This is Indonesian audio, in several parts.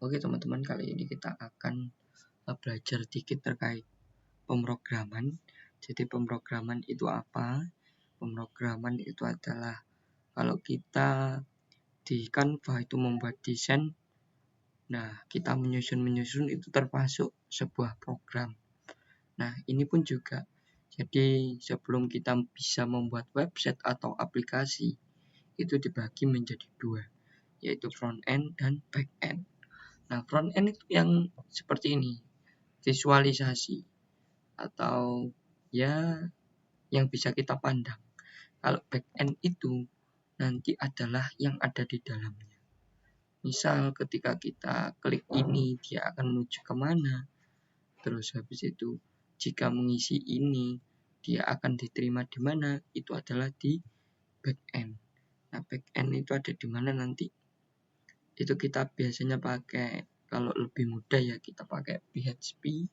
Oke teman-teman, kali ini kita akan belajar dikit terkait pemrograman. Jadi pemrograman itu apa? Pemrograman itu adalah kalau kita di Canva itu membuat desain, nah kita menyusun itu termasuk sebuah program. Nah ini pun juga, jadi sebelum kita bisa membuat website atau aplikasi, itu dibagi menjadi dua, yaitu front end dan back end. Nah, front end itu yang seperti ini, visualisasi atau ya yang bisa kita pandang. Kalau back end itu nanti adalah yang ada di dalamnya. Misal ketika kita klik ini, dia akan menuju kemana. Terus habis itu jika mengisi ini, dia akan diterima di mana, itu adalah di back end. Nah, back end itu ada di mana nanti? Itu kita biasanya pakai, kalau lebih mudah ya kita pakai PHP.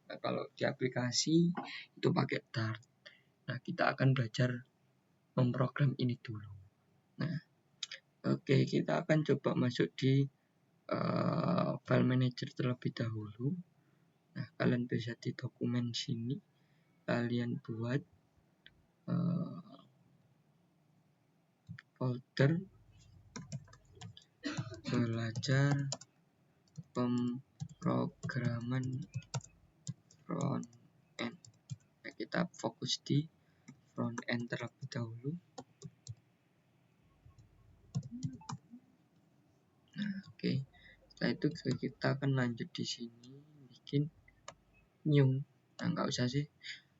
Nah, kalau di aplikasi itu pakai Dart. Nah, kita akan belajar memprogram ini dulu. Nah, oke, kita akan coba masuk di file manager terlebih dahulu. Nah, kalian bisa di dokumen sini, kalian buat folder belajar pemrograman front end. Nah, kita fokus di front end terlebih dahulu. Nah, oke. Setelah itu kita akan lanjut di sini bikin new. Nah, nggak usah sih,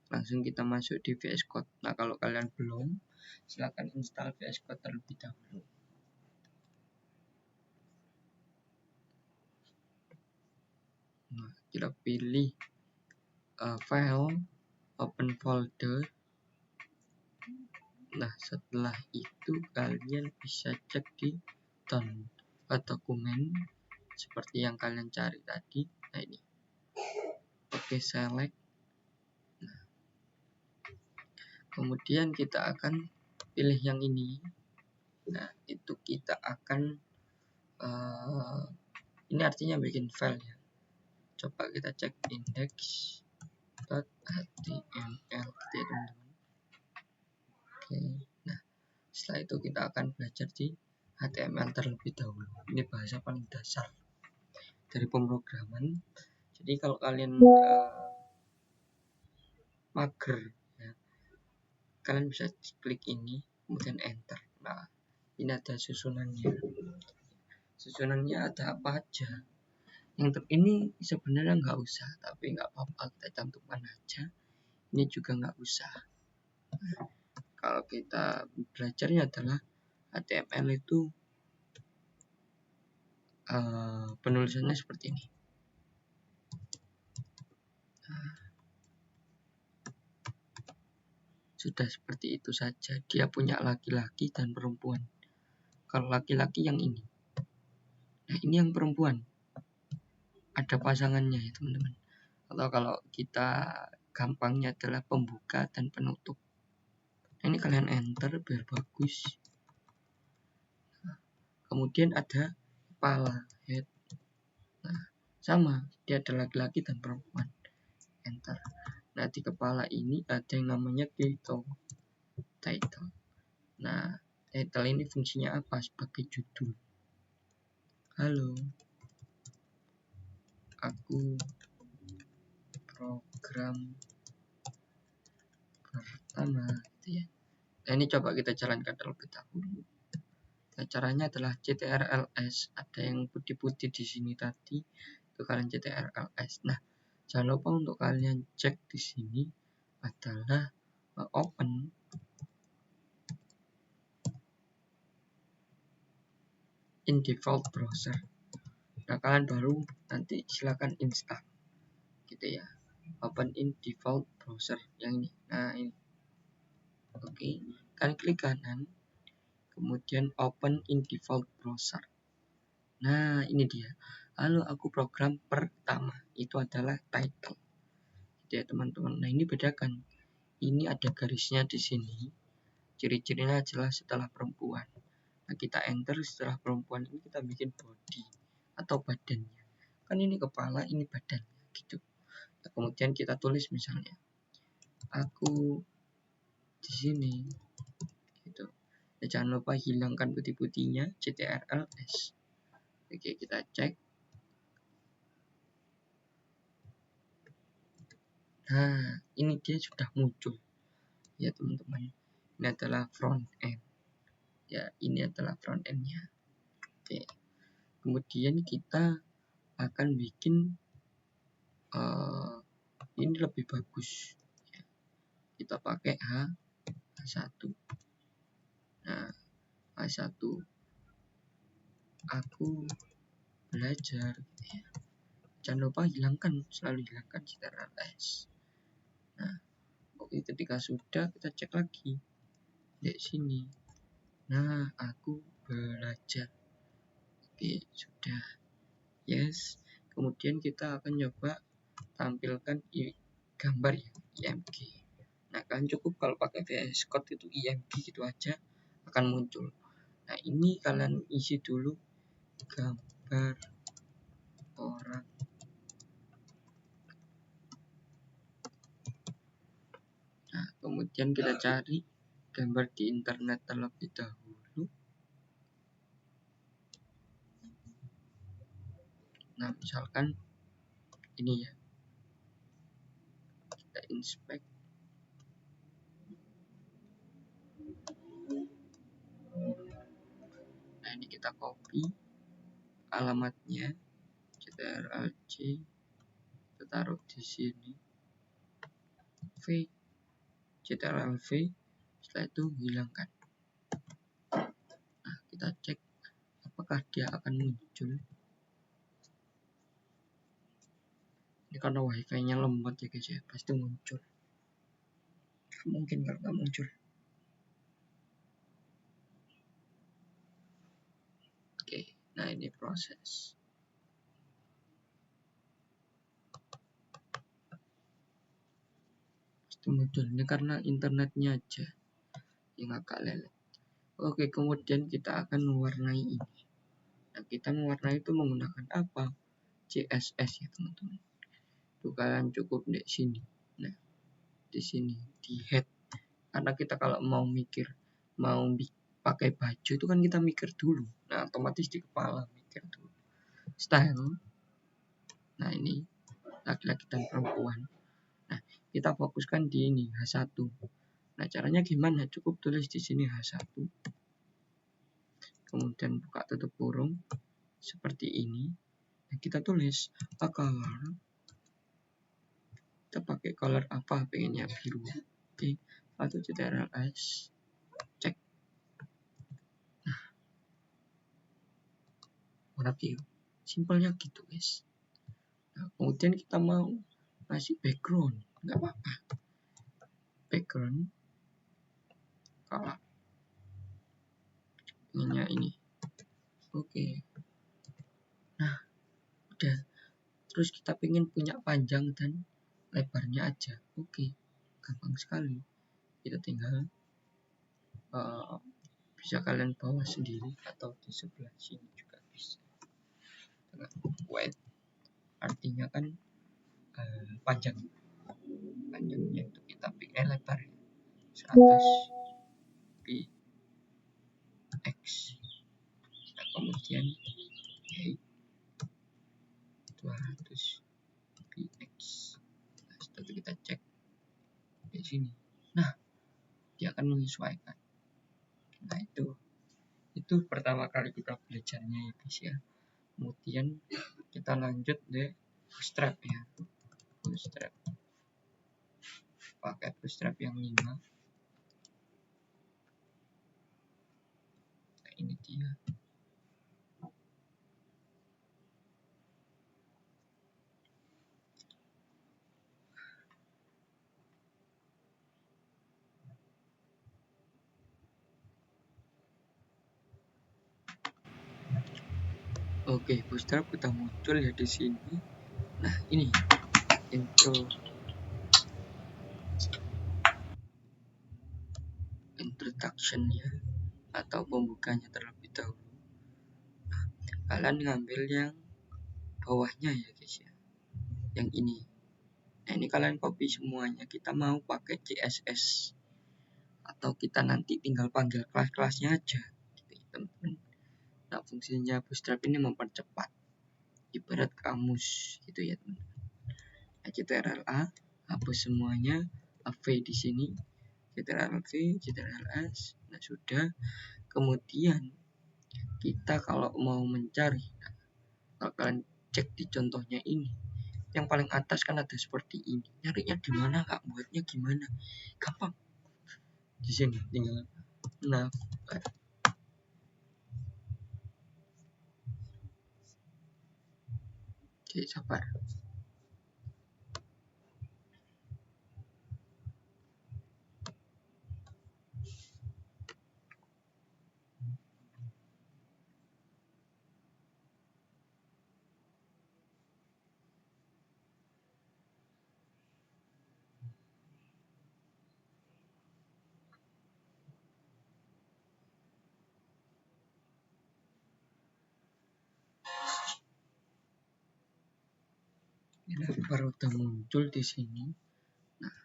langsung kita masuk di VS Code. Nah, kalau kalian belum, silahkan install VS Code terlebih dahulu. Nah, kita pilih file, open folder. Nah, setelah itu kalian bisa cek di dokumen seperti yang kalian cari tadi. Nah, ini. Oke, select. Nah, kemudian kita akan pilih yang ini. Nah, itu kita akan ini artinya bikin file ya. Coba kita cek index.html, teman-teman. Oke, nah setelah itu kita akan belajar di HTML terlebih dahulu. Ini bahasa paling dasar dari pemrograman. Jadi kalau kalian mager ya, kalian bisa klik ini kemudian enter. Nah, ini ada susunannya. Susunannya ada apa aja. Yang ini sebenarnya nggak usah, tapi nggak apa-apa, kita cantumkan aja. Ini juga nggak usah. Nah, kalau kita belajarnya adalah HTML itu penulisannya seperti ini. Nah, sudah seperti itu saja. Dia punya laki-laki dan perempuan. Kalau laki-laki yang ini, nah ini yang perempuan, ada pasangannya ya teman-teman. Atau kalau kita gampangnya adalah pembuka dan penutup. Nah, ini kalian enter biar bagus. Nah, kemudian ada kepala, head. Nah, sama, dia ada laki-laki dan perempuan. Enter. Nah, di kepala ini ada yang namanya title. Nah, title ini fungsinya apa? Sebagai judul. Halo, aku program pertama gitu ya. Nah, ini coba kita jalankan terlebih dahulu. Nah, caranya adalah CTRLS. Ada yang putih-putih di sini tadi, itu kalian CTRLS. Nah, jangan lupa untuk kalian cek di sini adalah open in default browser. Nah, kalian baru nanti silakan install gitu ya. Open in default browser yang ini. Nah, ini. Oke, kalian klik kanan, kemudian open in default browser. Nah, ini dia. Halo, aku program pertama. Itu adalah title. Gitu ya, teman-teman. Nah, ini bedakan. Ini ada garisnya di sini. Ciri-cirinya jelas setelah perempuan. Nah, kita enter setelah perempuan ini kita bikin body. atau badannya. Kan ini kepala, ini badannya gitu. Nah, kemudian kita tulis misalnya aku di sini gitu. Ya, jangan lupa hilangkan putih-putihnya, CTRL-S. Oke, kita cek. Nah, ini dia sudah muncul. Ya, teman-teman. Ini adalah front end. Ya, ini adalah front end-nya. Oke. Kemudian kita akan bikin ini lebih bagus. Ya, kita pakai H1. Nah, H1 aku belajar gitu ya. Jangan lupa selalu hilangkan CTRL-S. Nah, oke, ketika sudah kita cek lagi di sini. Nah, aku belajar. Oke, sudah. Yes. Kemudian kita akan coba tampilkan gambar ya, IMG. Nah, kalian cukup kalau pakai VS Code itu IMG gitu aja akan muncul. Nah, ini kalian isi dulu gambar orang. Nah, kemudian kita cari gambar di internet terlebih dahulu. Nah, misalkan ini ya. Kita inspect. Nah, ini kita copy alamatnya, CTRL-C, kita taruh di sini. V, CTRL-V, setelah itu hilangkan. Nah, kita cek apakah dia akan muncul. Ini karena wifi-nya lemot ya guys ya, pasti muncul. Mungkin kalau nggak muncul. Oke, nah ini proses. Pasti muncul. Ini karena internetnya aja yang agak lelet. Oke, kemudian kita akan mewarnai ini. Nah, kita mewarnai itu menggunakan apa? CSS ya teman-teman. Itu kalian cukup di sini. Nah, di sini di head. Karena kita kalau mau pakai baju itu kan kita mikir dulu. Nah, otomatis di kepala mikir dulu. Style. Nah, ini laki-laki dan perempuan. Nah, kita fokuskan di ini H1. Nah, caranya gimana? Cukup tulis di sini H1. Kemudian buka tutup kurung seperti ini. Nah, kita tulis a color. Kita pakai color apa? Pengennya biru. Oke, atau CTRL-S. Cek. Nah, warna biru. Simpelnya gitu, guys. Nah, kemudian kita mau kasih background, nggak apa-apa. Background color. Ini. Oke. Nah, udah. Terus kita pengen punya panjang dan lebarnya aja. Oke. Gampang sekali. Kita tinggal bisa kalian bawa sendiri atau di sebelah sini juga bisa. Dengan width artinya kan panjangnya itu kita pilih lebar 100 px. Nah, kemudian 200 px. Nah, setelah itu kita cek di sini. Nah, dia akan menyesuaikan. Nah, itu pertama kali kita belajarnya ya guys ya. Kemudian kita lanjut deh bootstrap ya. Bootstrap. Pakai bootstrap yang 5. Nah, ini dia. Oke, bootstrap udah muncul ya di sini. Nah, ini introduction-nya atau pembukanya terlebih dahulu. Nah, kalian ngambil yang bawahnya ya guys ya, yang ini. Nah ini kalian copy semuanya. Kita mau pakai CSS atau kita nanti tinggal panggil kelas-kelasnya aja gitu ya teman-teman. Nah fungsinya Bootstrap ini mempercepat ibarat kamus gitu ya teman-teman. Nah, CTRL-A hapus semuanya, V di sini, CTRL-V, CTRL-S. Nah sudah. Kemudian kita kalau mau mencari, nah, kalau kalian cek di contohnya ini, yang paling atas kan ada seperti ini. Nyarinya di mana kak? Buatnya gimana? Gampang. Di sini tinggal navbar. Oke, sabar. Navbar udah muncul di sini. Nah,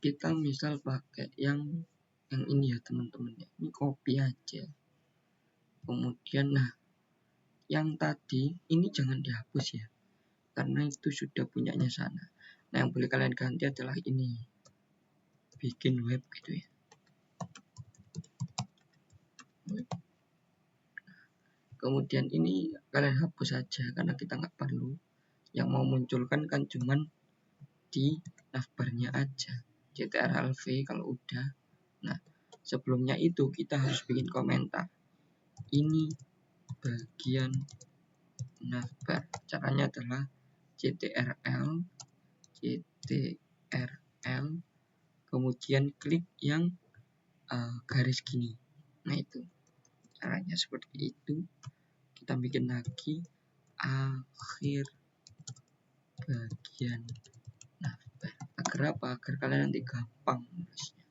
kita misal pakai yang ini ya teman-teman ya. Ini copy aja. Kemudian nah, yang tadi ini jangan dihapus ya, karena itu sudah punyanya sana. Nah yang boleh kalian ganti adalah ini, bikin web gitu ya. Web. Kemudian ini kalian hapus saja karena kita nggak perlu. Yang mau munculkan kan cuman di navbarnya aja. CTRL-V kalau udah. Nah sebelumnya itu kita harus bikin komentar. Ini bagian navbar. Caranya adalah CTRL kemudian klik yang garis gini. Nah itu caranya seperti itu. Kita bikin lagi akhir bagian navbar. Agar apa? Agar kalian nanti gampang nulisnya.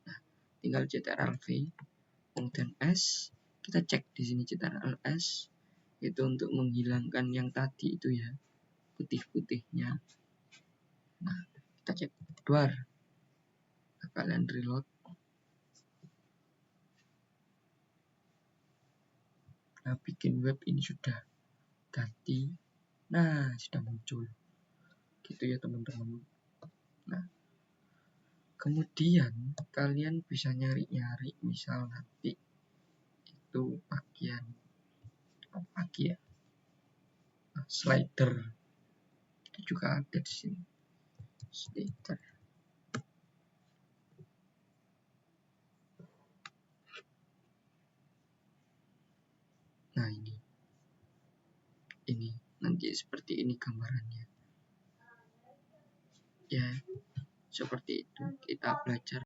Nah tinggal CTRL-V kemudian S. Kita cek di sini CTRL S itu untuk menghilangkan yang tadi itu ya, putih-putihnya. Nah kita cek duar. Nah, kalian reload. Nah bikin web ini sudah ganti. Nah sudah muncul gitu ya teman-teman. Nah kemudian kalian bisa nyari-nyari, misal nanti itu bagian apa lagi ya, slider itu juga ada di sini. Slider. Nah ini nanti seperti ini gambarannya ya, seperti itu kita belajar